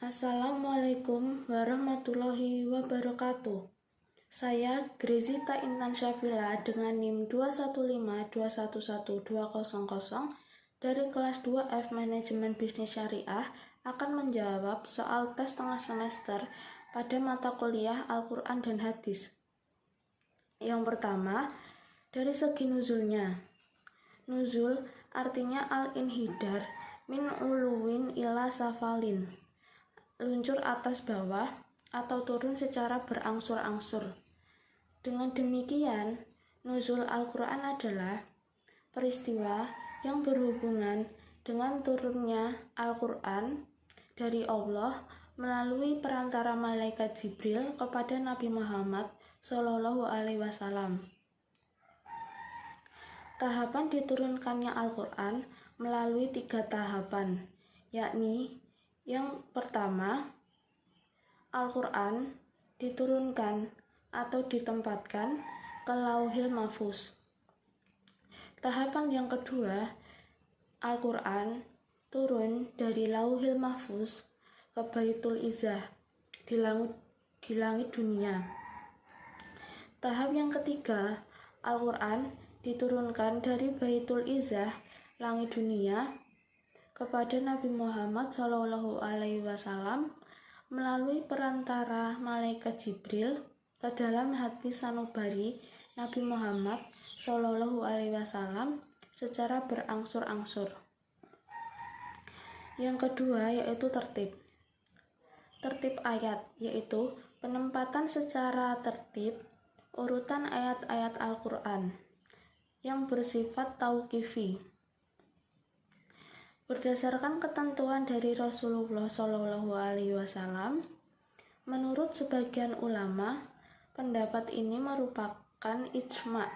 Assalamualaikum warahmatullahi wabarakatuh. Saya Grezita Intan Syafila dengan NIM 215211200 dari kelas 2F Manajemen Bisnis Syariah akan menjawab soal tes tengah semester pada mata kuliah Al-Quran dan Hadis. Yang pertama, dari segi nuzulnya. Nuzul artinya al-inhidar min uluwin ila safalin, luncur atas bawah atau turun secara berangsur-angsur. Dengan demikian, nuzul Al-Quran adalah peristiwa yang berhubungan dengan turunnya Al-Quran dari Allah melalui perantara malaikat Jibril kepada Nabi Muhammad SAW. Tahapan diturunkannya Al-Quran melalui 3 tahapan, yakni yang pertama, Al-Quran diturunkan atau ditempatkan ke Lauhil Mahfuz. Tahapan yang kedua, Al-Quran turun dari Lauhil Mahfuz ke Baitul Izzah di langit dunia. Tahap yang ketiga, Al-Quran diturunkan dari Baitul Izzah, langit dunia, kepada Nabi Muhammad SAW melalui perantara malaikat Jibril ke dalam hati sanubari Nabi Muhammad SAW secara berangsur-angsur. Yang kedua yaitu tertib ayat, yaitu penempatan secara tertib urutan ayat-ayat Al-Quran yang bersifat tauqifi. Berdasarkan ketentuan dari Rasulullah SAW, menurut sebagian ulama, pendapat ini merupakan ijma'.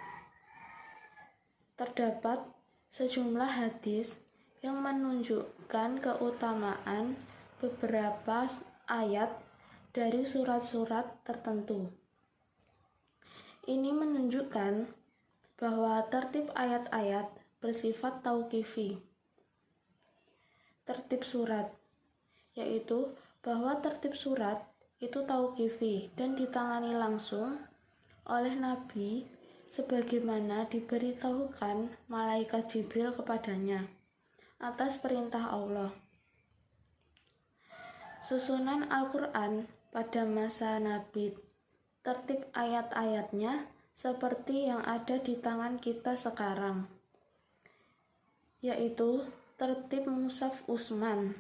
Terdapat sejumlah hadis yang menunjukkan keutamaan beberapa ayat dari surat-surat tertentu. Ini menunjukkan bahwa tertib ayat-ayat bersifat tauqifi. Tertib surat, yaitu bahwa tertib surat itu tauqifi dan ditangani langsung oleh Nabi sebagaimana diberitahukan malaikat Jibril kepadanya atas perintah Allah. Susunan Al-Quran pada masa Nabi, tertib ayat-ayatnya seperti yang ada di tangan kita sekarang, yaitu tertib Mushaf Utsman,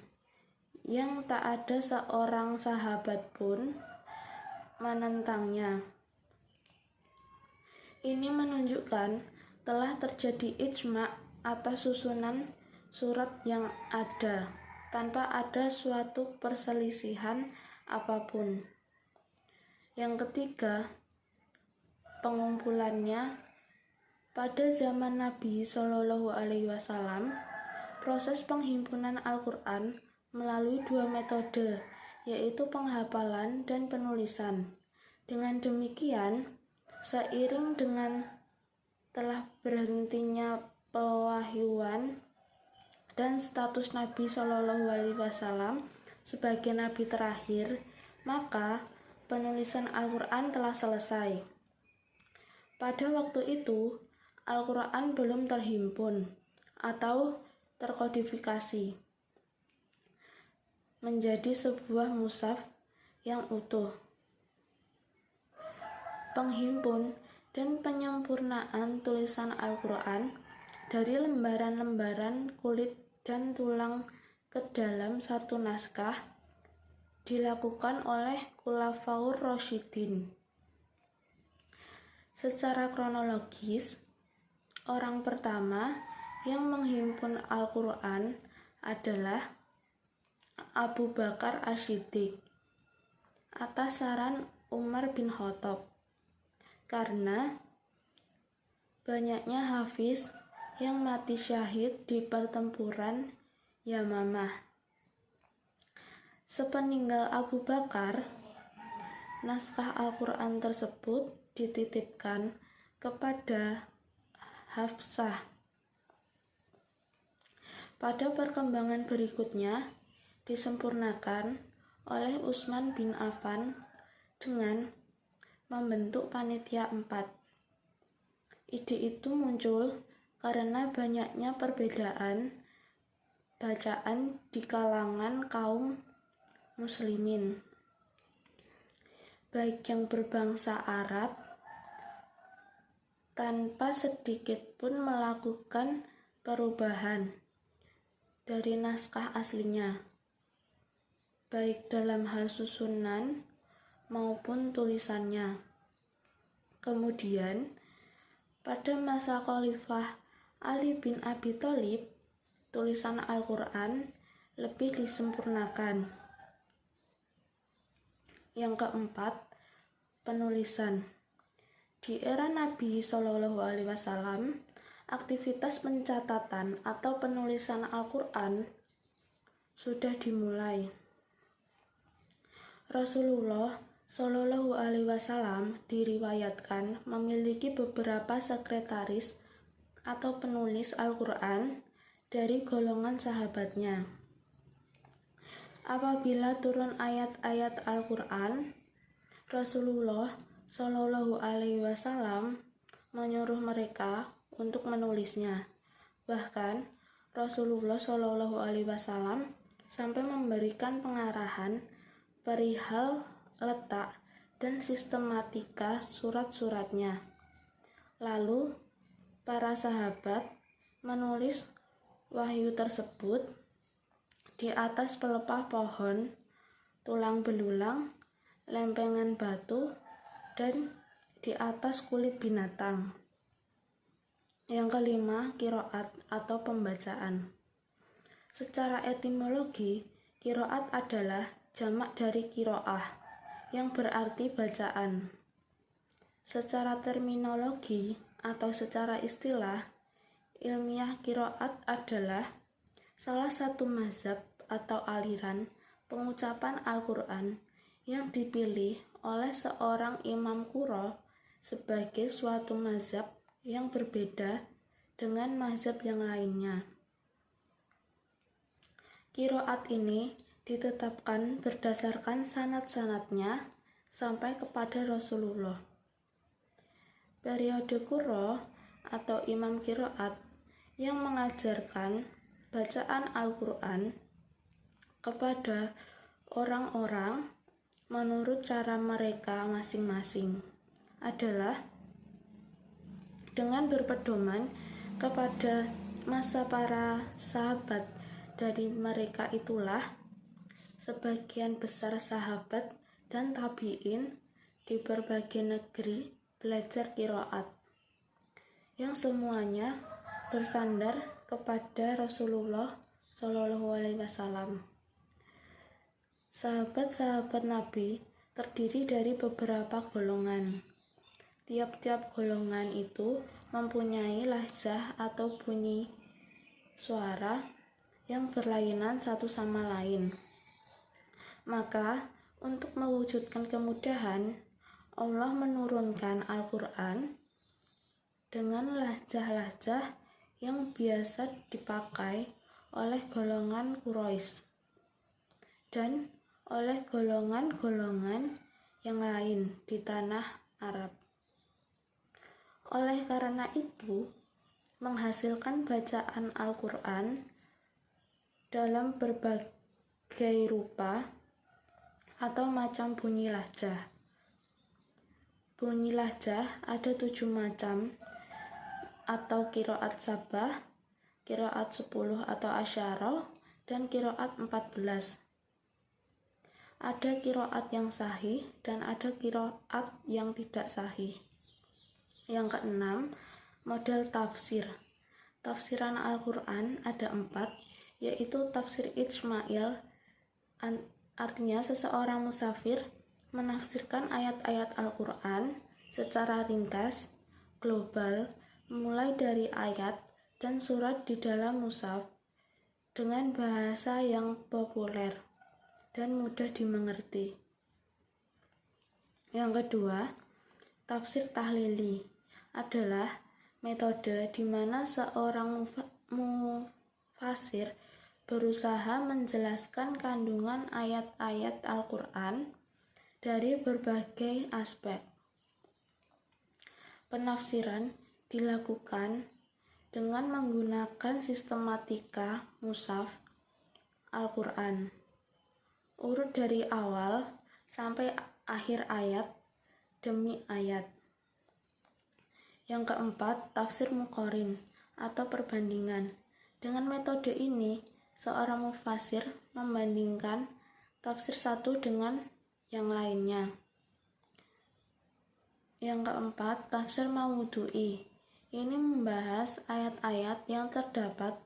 yang tak ada seorang sahabat pun menentangnya. Ini menunjukkan telah terjadi ijma' atas susunan surat yang ada, tanpa ada suatu perselisihan apapun. Yang ketiga, pengumpulannya. Pada zaman Nabi SAW, proses penghimpunan Al-Quran melalui 2 metode, yaitu penghafalan dan penulisan. Dengan demikian, seiring dengan telah berhentinya pewahyuan dan status Nabi SAW sebagai Nabi terakhir, maka penulisan Al-Quran telah selesai. Pada waktu itu, Al-Quran belum terhimpun atau terkodifikasi menjadi sebuah mushaf yang utuh. Penghimpun dan penyempurnaan tulisan Al-Quran dari lembaran-lembaran kulit dan tulang ke dalam satu naskah dilakukan oleh Khulafaur Rasyidin. Secara kronologis, orang pertama yang menghimpun Al-Quran adalah Abu Bakar As-Siddiq atas saran Umar bin Khattab, karena banyaknya hafiz yang mati syahid di pertempuran Yamamah. Sepeninggal Abu Bakar, naskah Al-Quran tersebut dititipkan kepada Hafsah. Pada perkembangan berikutnya disempurnakan oleh Utsman bin Affan dengan membentuk panitia 4. Ide itu muncul karena banyaknya perbedaan bacaan di kalangan kaum muslimin, baik yang berbangsa Arab, tanpa sedikit pun melakukan perubahan dari naskah aslinya, baik dalam hal susunan maupun tulisannya. Kemudian, pada masa Khalifah Ali bin Abi Thalib, tulisan Al-Quran lebih disempurnakan. Yang keempat, penulisan. Di era Nabi SAW, aktivitas pencatatan atau penulisan Al-Quran sudah dimulai. Rasulullah SAW diriwayatkan memiliki beberapa sekretaris atau penulis Al-Quran dari golongan sahabatnya. Apabila turun ayat-ayat Al-Quran, Rasulullah SAW menyuruh mereka untuk menulisnya. Bahkan Rasulullah SAW sampai memberikan pengarahan perihal letak dan sistematika surat-suratnya. Lalu para sahabat menulis wahyu tersebut di atas pelepah pohon, tulang belulang, lempengan batu, dan di atas kulit binatang. Yang kelima, qiraat atau pembacaan. Secara etimologi, qiraat adalah jamak dari qiraah, yang berarti bacaan. Secara terminologi atau secara istilah, ilmiah qiraat adalah salah satu mazhab atau aliran pengucapan Al-Quran yang dipilih oleh seorang imam qurra sebagai suatu mazhab yang berbeda dengan mazhab yang lainnya. Qiraat ini ditetapkan berdasarkan sanad-sanadnya sampai kepada Rasulullah. Periode qurra atau imam qiraat yang mengajarkan bacaan Al-Quran kepada orang-orang menurut cara mereka masing-masing adalah dengan berpedoman kepada masa para sahabat. Dari mereka itulah sebagian besar sahabat dan tabi'in di berbagai negeri belajar qiraat, yang semuanya bersandar kepada Rasulullah SAW. Sahabat-sahabat Nabi terdiri dari beberapa golongan. Tiap-tiap golongan itu mempunyai lahjah atau bunyi suara yang berlainan satu sama lain. Maka, untuk mewujudkan kemudahan, Allah menurunkan Al-Quran dengan lahjah-lahjah yang biasa dipakai oleh golongan Quraisy dan oleh golongan-golongan yang lain di tanah Arab. Oleh karena itu, menghasilkan bacaan Al-Quran dalam berbagai rupa atau macam bunyi lahjah. Bunyi lahjah ada 7 macam, atau qiraat sabah, qiraat 10 atau asyarah, dan qiraat 14. Ada qiraat yang sahih dan ada qiraat yang tidak sahih. Yang keenam, model tafsir. Tafsiran Al-Quran ada 4, yaitu tafsir ijmail, artinya seseorang musafir menafsirkan ayat-ayat Al-Quran secara ringkas, global, mulai dari ayat dan surat di dalam mushaf dengan bahasa yang populer dan mudah dimengerti. Yang kedua, tafsir tahlili adalah metode di mana seorang mufasir berusaha menjelaskan kandungan ayat-ayat Al-Quran dari berbagai aspek. Penafsiran dilakukan dengan menggunakan sistematika mushaf Al-Quran, urut dari awal sampai akhir ayat demi ayat. Yang keempat, tafsir muqarin atau perbandingan. Dengan metode ini, seorang mufasir membandingkan tafsir satu dengan yang lainnya. Yang keempat, tafsir mawdu'i. Ini membahas ayat-ayat yang terdapat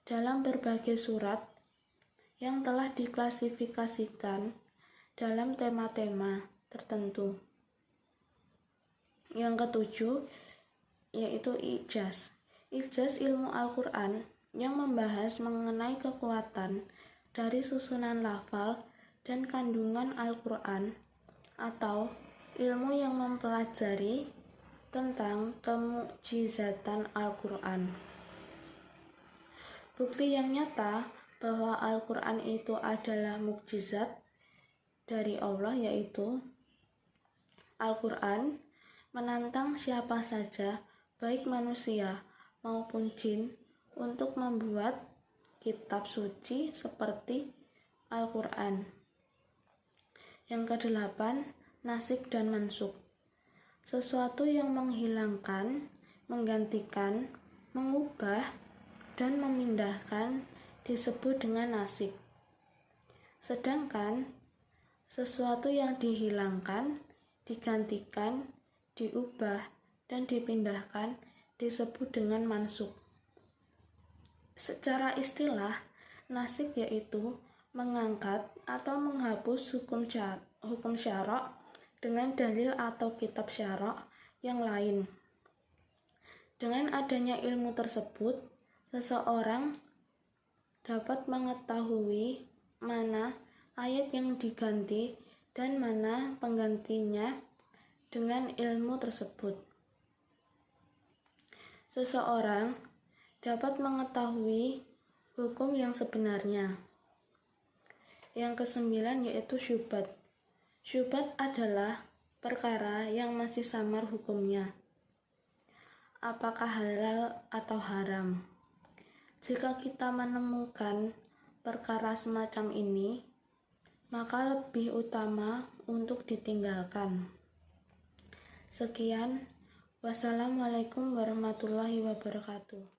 dalam berbagai surat yang telah diklasifikasikan dalam tema-tema tertentu. Yang ketujuh, yaitu ijaz. Ijaz ilmu Al-Quran yang membahas mengenai kekuatan dari susunan lafal dan kandungan Al-Quran, atau ilmu yang mempelajari tentang kemukjizatan Al-Quran. Bukti yang nyata bahwa Al-Quran itu adalah mukjizat dari Allah, yaitu Al-Quran menantang siapa saja, baik manusia maupun jin, untuk membuat kitab suci seperti Al-Quran. Yang kedelapan, nasik dan mansukh. Sesuatu yang menghilangkan, menggantikan, mengubah, dan memindahkan disebut dengan nasik. Sedangkan sesuatu yang dihilangkan, digantikan, diubah, dan dipindahkan disebut dengan mansukh. Secara istilah, nasik yaitu mengangkat atau menghapus hukum syara' dengan dalil atau kitab syara' yang lain. Dengan adanya ilmu tersebut, seseorang dapat mengetahui mana ayat yang diganti dan mana penggantinya dengan ilmu tersebut. Seseorang dapat mengetahui hukum yang sebenarnya. Yang kesembilan, yaitu syubhat. Syubhat adalah perkara yang masih samar hukumnya, apakah halal atau haram. Jika kita menemukan perkara semacam ini, maka lebih utama untuk ditinggalkan. Sekian, wassalamualaikum warahmatullahi wabarakatuh.